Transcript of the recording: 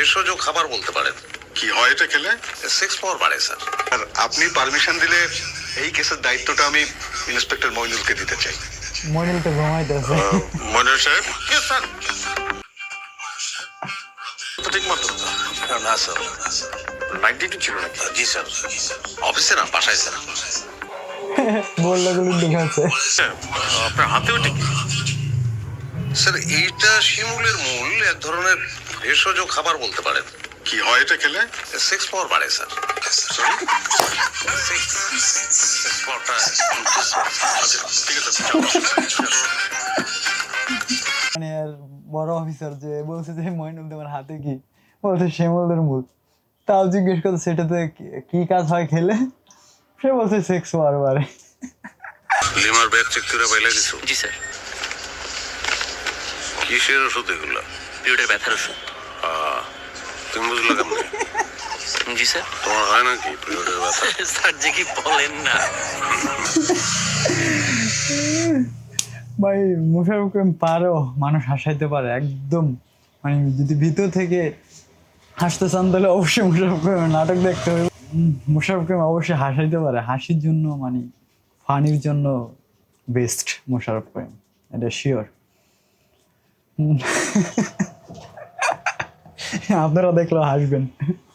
ভেষজ খাবার বলতে পারেন। কি হয় এটা খেলে? সেক্স পাওয়ার বাড়ে স্যার। আর আপনি পারমিশন দিলে এই কেসের দায়িত্বটা আমি ইন্সপেক্টর মইনুলকে দিতে চাই। মইনুল তো ঘুমাইতেছে। মইনুল সাহেব, স্যার তো ঠিক মতো না স্যার, নাইট ডিউটি ছিল নাকি? জি স্যার, অফিসে না, বাসায় স্যার। বললো গুলো দেখাচ্ছে। আপনার হাতে ওটা কি? স্যার এইটা শিমুলের মূল, এক ধরনের ভেষজ খাবার বলতে পারেন। কি হয় এটা খেলে? সেক্স পাওয়ার বাড়ে স্যার। সেক্স পাওয়ারটা আচ্ছা ঠিক আছে। মানে আর বড় অফিসার যে বলছে যে মইনুল তোমার হাতে কি, বলছে শিমুলের মূল। তাও জিজ্ঞেস করছে সেটাতে কি কাজ হয় খেলে, সে বলছে সেক্স পাওয়ার বাড়ে। লিমার ব্যাগ চেক করে পাইলে দিছো? জি স্যার। কিসের ওষুধ এগুলা? পিরিয়ডের ব্যথার ওষুধ। তুমি বুঝলে কেমন? জি স্যার। তোমার হয় নাকি পিরিয়ডের ব্যথা? স্যার যে কি বলেন না। ভাই মোশাররফ করিম পারো মানুষ হাসাইতে পারে একদম, মানে যদি ভিতর থেকে হাসতে চান তাহলে অবশ্যই মোশাররফ করিমের নাটক দেখতে হবে। মোশাররফ করিম অবশ্যই হাসাইতে পারে, হাসির জন্য মানে ফানির জন্য বেস্ট মোশাররফ করিম, এটা শিওর। আপনারা দেখলেও হাসবেন।